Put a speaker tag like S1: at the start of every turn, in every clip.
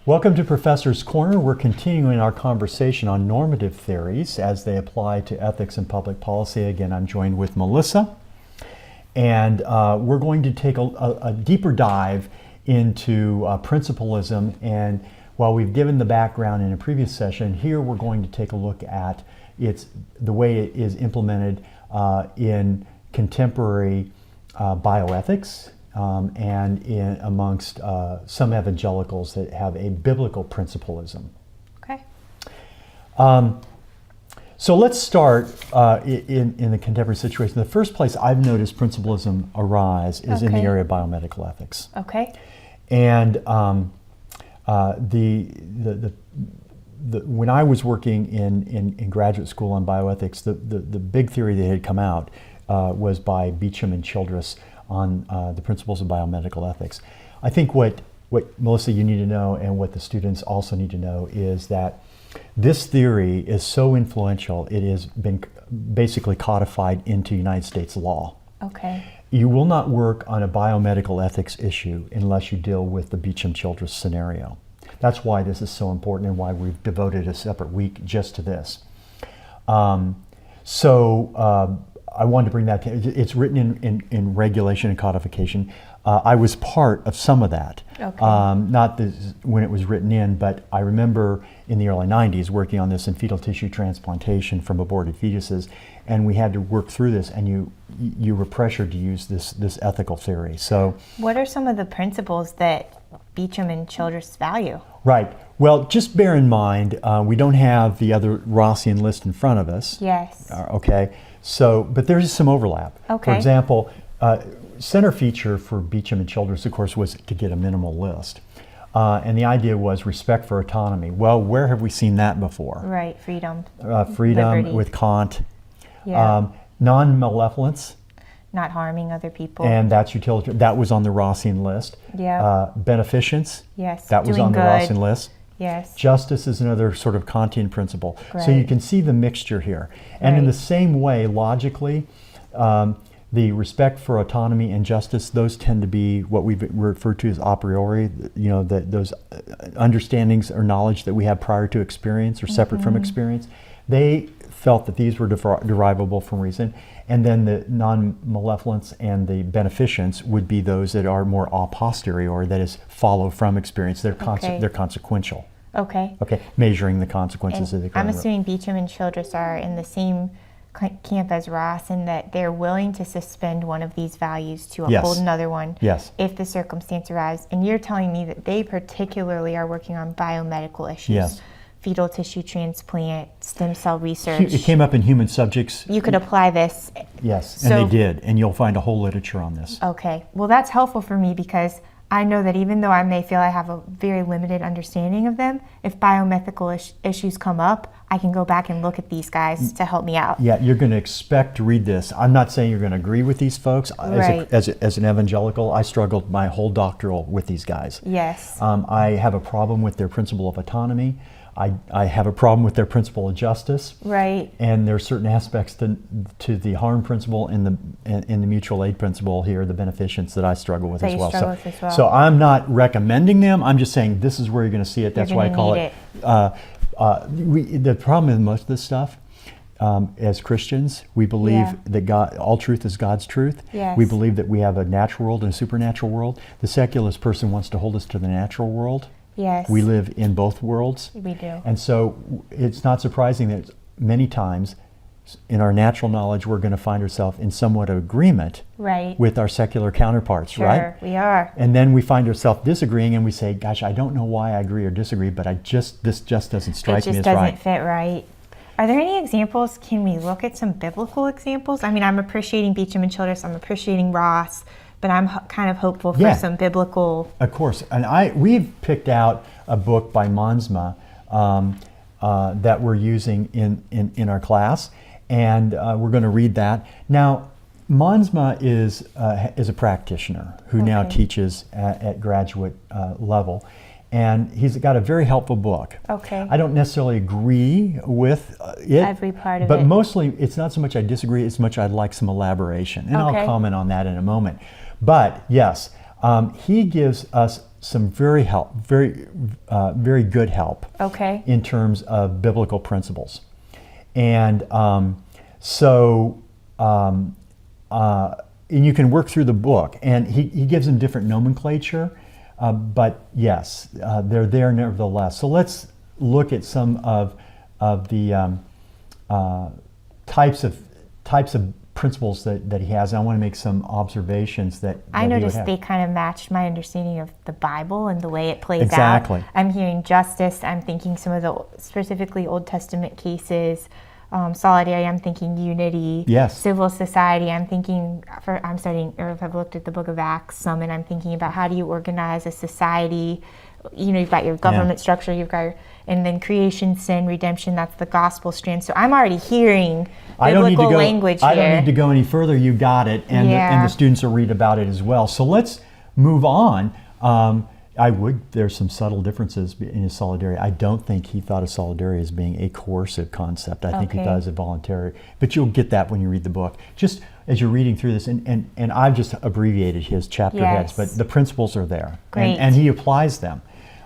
S1: Welcome to Professor's Corner. We're continuing our conversation on normative theories as they apply to ethics and public policy. Again, I'm joined with Melissa, and we're going to take a deeper dive into principlism. And while we've given the background in a previous session, here we're going to take a look at the way it is implemented in contemporary bioethics. And amongst some evangelicals that have a biblical principlism.
S2: Okay.
S1: So let's start in the contemporary situation. The first place I've noticed principlism arise is in the area of biomedical ethics.
S2: Okay.
S1: And when I was working in graduate school on bioethics, the big theory that had come out was by Beecham and Childress on the principles of biomedical ethics. I think what Melissa, you need to know, and what the students also need to know, is that this theory is so influential, it has been basically codified into United States law.
S2: Okay.
S1: You will not work on a biomedical ethics issue unless you deal with the Beecham-Childress scenario. That's why this is so important and why we've devoted a separate week just to this. I wanted to bring that to, it's written in regulation and codification. I was part of some of that.
S2: Okay.
S1: Not when it was written in, but I remember in the early 90s working on this in fetal tissue transplantation from aborted fetuses, and we had to work through this, and you were pressured to use this ethical theory. So,
S2: what are some of the principles that Beecham and Childress value?
S1: Right. Well, just bear in mind, we don't have the other Rossian list in front of us.
S2: Yes.
S1: Okay. So, but there's some overlap.
S2: Okay.
S1: For example, center feature for Beecham and Childress, of course, was to get a minimal list. And the idea was respect for autonomy. Well, where have we seen that before?
S2: Right, freedom.
S1: Freedom
S2: Liberty.
S1: with Kant.
S2: Yeah.
S1: Non-malevolence.
S2: Not harming other people.
S1: And that's utilitarian. That was on the Rossian list.
S2: Yeah.
S1: Beneficence.
S2: Yes.
S1: That was
S2: Doing
S1: on the
S2: good.
S1: Rossian list.
S2: Yes.
S1: Justice is another sort of Kantian principle.
S2: Right.
S1: So you can see the mixture here. And in
S2: Right.
S1: the same way, logically, the respect for autonomy and justice, those tend to be what we've referred to as a priori, those understandings or knowledge that we have prior to experience or separate from experience. They felt that these were derivable from reason. And then the non-malevolence and the beneficence would be those that are more a posteriori, that is, follow from experience. They're consequential.
S2: Okay.
S1: Okay, measuring the consequences of the
S2: I'm assuming Beecham and Childress are in the same camp as Ross, in that they're willing to suspend one of these values to uphold another one if the circumstance arises. And you're telling me that they particularly are working on biomedical issues.
S1: Yes.
S2: Fetal tissue transplant, stem cell research.
S1: It came up in human subjects.
S2: You could apply this.
S1: Yes, and they did, and you'll find a whole literature on this.
S2: Okay, well that's helpful for me, because I know that even though I may feel I have a very limited understanding of them, if biomedical issues come up, I can go back and look at these guys to help me out.
S1: Yeah, you're going to expect to read this. I'm not saying you're going to agree with these folks.
S2: Right.
S1: As an evangelical, I struggled my whole doctoral with these guys.
S2: Yes.
S1: I have a problem with their principle of autonomy. I have a problem with their principle of justice.
S2: Right.
S1: And there are certain aspects to the harm principle and the mutual aid principle here, the beneficence, that I struggle with as well. So I'm not recommending them. I'm just saying this is where you're going to see it. That's why I call it. The problem with most of this stuff, as Christians, we believe that all truth is God's truth.
S2: Yes.
S1: We believe that we have a natural world and a supernatural world. The secularist person wants to hold us to the natural world.
S2: Yes.
S1: We live in both worlds.
S2: We do.
S1: And so it's not surprising that many times in our natural knowledge we're going to find ourselves in somewhat of agreement with our secular counterparts, right?
S2: Sure, we are.
S1: And then we find ourselves disagreeing, and we say, gosh, I don't know why I agree or disagree, but this just doesn't strike me as right.
S2: It just doesn't fit right. Are there any examples? Can we look at some biblical examples? I mean, I'm appreciating Beecham and Childress, I'm appreciating Ross, but I'm kind of hopeful for some biblical.
S1: Of course, and we've picked out a book by Mansma that we're using in our class, and we're going to read that. Now, Mansma is a practitioner who now teaches at graduate level, and he's got a very helpful book.
S2: Okay.
S1: I don't necessarily agree with it.
S2: Every part of it.
S1: But mostly, it's not so much I disagree, it's much I'd like some elaboration. And I'll comment on that in a moment. But yes, he gives us some very good help.
S2: Okay.
S1: In terms of biblical principles, and and you can work through the book, and he gives them different nomenclature, but yes, they're there nevertheless. So let's look at some of the types of principles that he has. And I want to make some observations that
S2: I noticed they kind of matched my understanding of the Bible and the way it plays
S1: exactly.
S2: out. I'm hearing justice. I'm thinking some of the specifically Old Testament cases. Solidarity, I'm thinking unity.
S1: Yes.
S2: Civil society, I'm thinking, I'm studying, or if I've looked at the book of Acts some, and I'm thinking about how do you organize a society. You know, you've got your government structure, you've got and then creation, sin, redemption, that's the gospel strand. So I'm already hearing biblical language here.
S1: I don't need to go any further, you got it, and the students will read about it as well. So let's move on. There's some subtle differences in his solidarity. I don't think he thought of solidarity as being a coercive concept. I think he thought it as a voluntary. But you'll get that when you read the book. Just as you're reading through this, and I've just abbreviated his chapter heads, but the principles are there.
S2: Great.
S1: And he applies them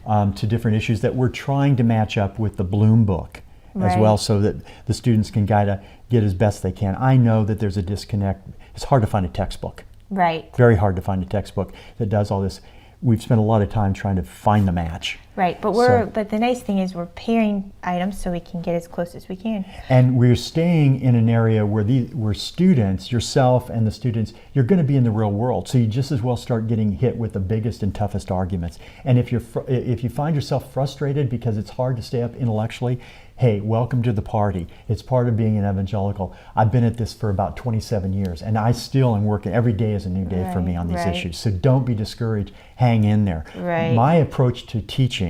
S1: to different issues that we're trying to match up with the Bloom book as well, so that the students can get as best they can. I know that there's a disconnect. It's hard to find a textbook.
S2: Right.
S1: Very hard to find a textbook that does all this. We've spent a lot of time trying to find the match.
S2: Right, but but the nice thing is we're pairing items so we can get as close as we can.
S1: And we're staying in an area where students, yourself and the students, you're going to be in the real world. So you just as well start getting hit with the biggest and toughest arguments. And if you find yourself frustrated because it's hard to stay up intellectually, hey, welcome to the party. It's part of being an evangelical. I've been at this for about 27 years, and I still am working. Every day is a new day for me on these issues. So don't be discouraged. Hang in there.
S2: Right.
S1: My approach to teaching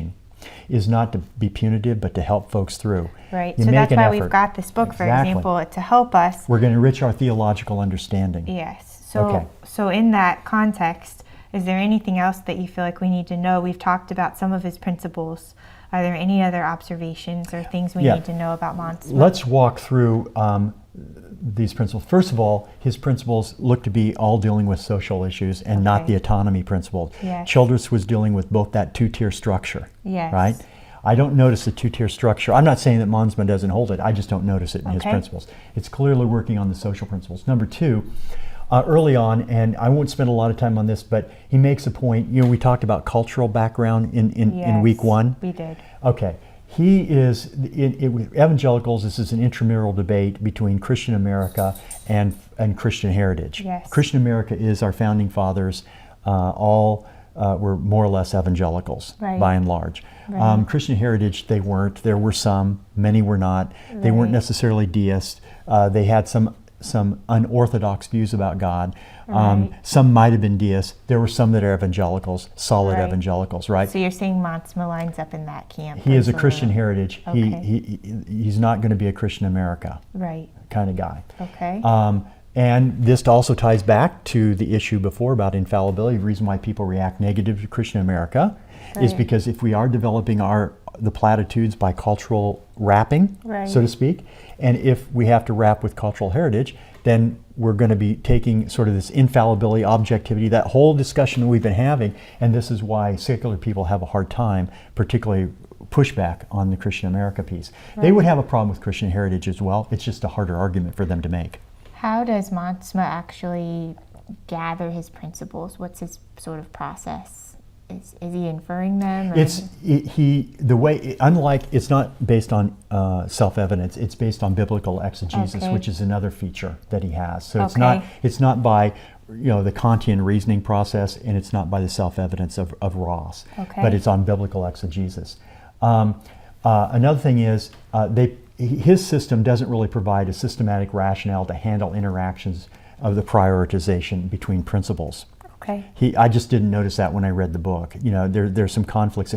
S1: is not to be punitive, but to help folks through.
S2: Right. So that's why we've got this book, for example, to help us.
S1: We're going to enrich our theological understanding.
S2: Yes. So in that context, is there anything else that you feel like we need to know? We've talked about some of his principles. Are there any other observations or things we need to know about Montsma?
S1: Let's walk through these principles. First of all, his principles look to be all dealing with social issues and not the autonomy principle.
S2: Yes.
S1: Childress was dealing with both that two-tier structure.
S2: Yes.
S1: Right? I don't notice the two-tier structure. I'm not saying that Montsma doesn't hold it. I just don't notice it in his principles. It's clearly working on the social principles. Number two, early on, and I won't spend a lot of time on this, but he makes a point. You know, we talked about cultural background in week one.
S2: We did.
S1: Okay. He is, with evangelicals, this is an intramural debate between Christian America and Christian heritage.
S2: Yes.
S1: Christian America is our founding fathers, all were more or less evangelicals by and large.
S2: Right.
S1: Christian heritage, they weren't. There were some, many were not. They weren't necessarily deists. They had some unorthodox views about God. Some might have been deists. There were some that are evangelicals, solid evangelicals, right?
S2: So you're saying Montsma lines up in that camp.
S1: He is a Christian heritage.
S2: Okay.
S1: He's not going to be a Christian America kind of guy.
S2: Okay.
S1: And this also ties back to the issue before about infallibility. The reason why people react negative to Christian America is because if we are developing the platitudes by cultural wrapping, so to speak, and if we have to wrap with cultural heritage, then we're going to be taking sort of this infallibility, objectivity, that whole discussion that we've been having, and this is why secular people have a hard time, particularly pushback on the Christian America piece. They would have a problem with Christian heritage as well. It's just a harder argument for them to make.
S2: How does Montsma actually gather his principles? What's his sort of process? Is he inferring them?
S1: It's it's not based on self-evidence. It's based on biblical exegesis, which is another feature that he has. So it's not by the Kantian reasoning process, and it's not by the self-evidence of Ross, but it's on biblical exegesis. Another thing is his system doesn't really provide a systematic rationale to handle interactions of the prioritization between principles. I just didn't notice that when I read the book. There's some conflicts.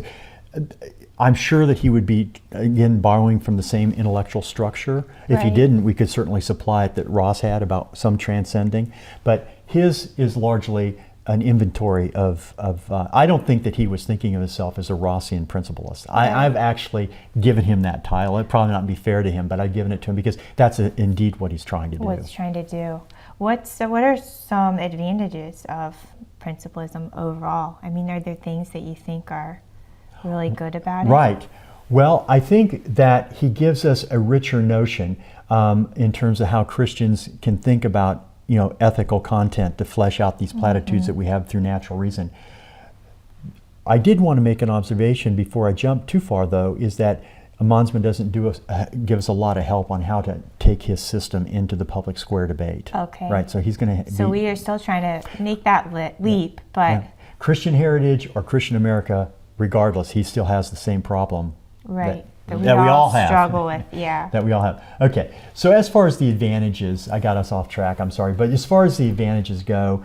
S1: I'm sure that he would be, again, borrowing from the same intellectual structure. If he didn't, we could certainly supply it that Ross had about some transcending. But his is largely an inventory of I don't think that he was thinking of himself as a Rossian principalist. I've actually given him that title. It'd probably not be fair to him, but I've given it to him because that's indeed what he's trying to do.
S2: What he's trying to do. What are some advantages of principlism overall? I mean, are there things that you think are really good about it?
S1: Right. Well, I think that he gives us a richer notion in terms of how Christians can think about, ethical content to flesh out these platitudes that we have through natural reason. I did want to make an observation before I jump too far, though, is that Mansman doesn't give us a lot of help on how to take his system into the public square debate.
S2: Okay.
S1: Right. So he's going to.
S2: So we are still trying to make that leap, but
S1: Christian heritage or Christian America, regardless, he still has the same problem.
S2: Right.
S1: That we all have.
S2: Struggle with. Yeah.
S1: That we all have. Okay. So as far as the advantages, I got us off track. I'm sorry, but as far as the advantages go,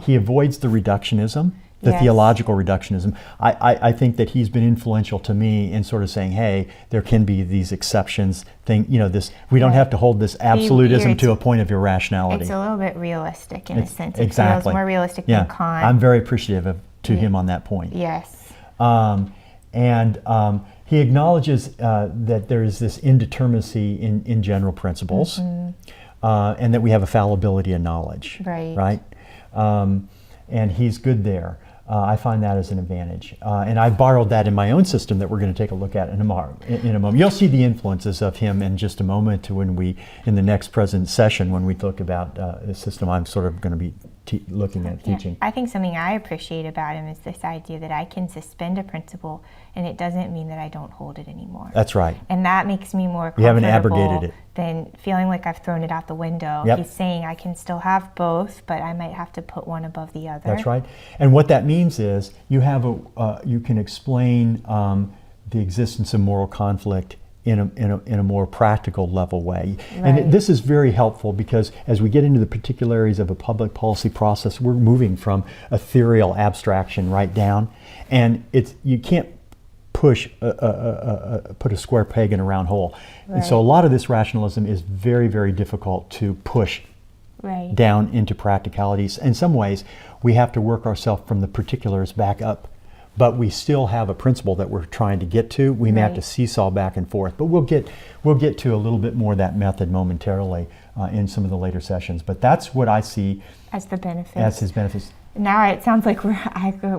S1: he avoids the reductionism. The theological reductionism. I think that he's been influential to me in sort of saying, hey, there can be these exceptions. We don't have to hold this absolutism to a point of irrationality.
S2: It's a little bit realistic in a sense.
S1: Exactly.
S2: It feels more realistic than Kant.
S1: I'm very appreciative to him on that point.
S2: Yes.
S1: And he acknowledges that there is this indeterminacy in general principles, and that we have a fallibility in knowledge.
S2: Right.
S1: And he's good there. I find that as an advantage. And I borrowed that in my own system that we're going to take a look at in a moment. You'll see the influences of him in just a moment in the next present session when we talk about the system I'm sort of going to be looking at teaching.
S2: I think something I appreciate about him is this idea that I can suspend a principle and it doesn't mean that I don't hold it anymore.
S1: That's right.
S2: And that makes me more comfortable.
S1: You haven't abrogated it.
S2: Than feeling like I've thrown it out the window.
S1: Yep.
S2: He's saying I can still have both, but I might have to put one above the other.
S1: That's right. And what that means is you can explain the existence of moral conflict in a more practical level way.
S2: Right.
S1: And this is very helpful because as we get into the particularities of a public policy process, we're moving from ethereal abstraction right down, and you can't put a square peg in a round hole.
S2: Right.
S1: And so a lot of this rationalism is very, very difficult to push down into practicalities. In some ways, we have to work ourselves from the particulars back up, but we still have a principle that we're trying to get to. We may have to seesaw back and forth, but we'll get to a little bit more of that method momentarily in some of the later sessions. But that's what I see
S2: as the benefits.
S1: As his benefits.
S2: Now it sounds like we're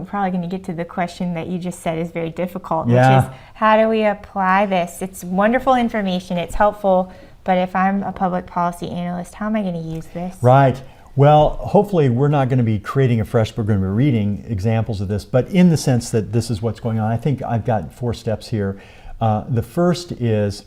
S2: probably going to get to the question that you just said is very difficult, which is how do we apply this? It's wonderful information, it's helpful, but if I'm a public policy analyst, how am I going to use this?
S1: Right. Well, hopefully we're not going to be creating a fresh book, we're going to be reading examples of this, but in the sense that this is what's going on, I think I've got 4 steps here. The first is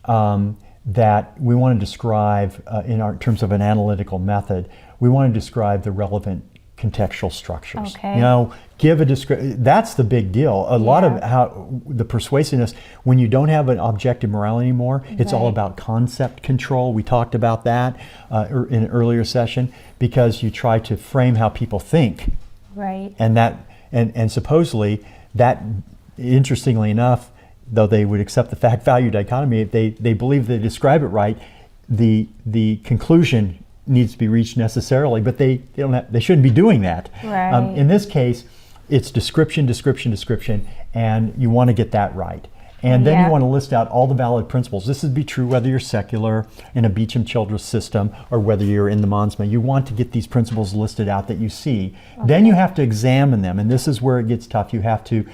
S1: that we want to describe, in terms of an analytical method, we want to describe the relevant contextual structures.
S2: Okay.
S1: Give a description. That's the big deal. A lot of how the persuasiveness, when you don't have an objective morality anymore, it's all about concept control. We talked about that in an earlier session, because you try to frame how people think.
S2: Right.
S1: And supposedly that, interestingly enough, though they would accept the fact-value dichotomy, if they believe they describe it right, the conclusion needs to be reached necessarily, but they shouldn't be doing that.
S2: Right.
S1: In this case, it's description, and you want to get that right. And then you want to list out all the valid principles. This would be true whether you're secular in a Beecham Childress system or whether you're in the Mansma. You want to get these principles listed out that you see. Okay. Then you have to examine them, and this is where it gets tough. You have to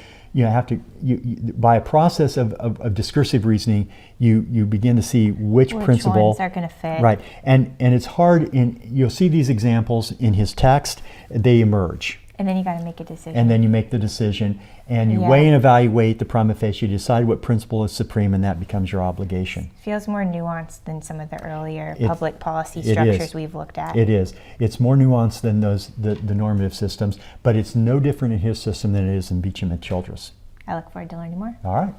S1: by a process of discursive reasoning, you begin to see which principle
S2: ones are going to fit.
S1: Right, and it's hard. You'll see these examples in his text. They emerge.
S2: And then you got to make a decision.
S1: And then you make the decision, and you weigh and evaluate the prima facie. You decide what principle is supreme, and that becomes your obligation.
S2: Feels more nuanced than some of the earlier public policy structures we've looked at.
S1: It is. It's more nuanced than the normative systems, but it's no different in his system than it is in Beecham and Childress.
S2: I look forward to learning more.
S1: All right.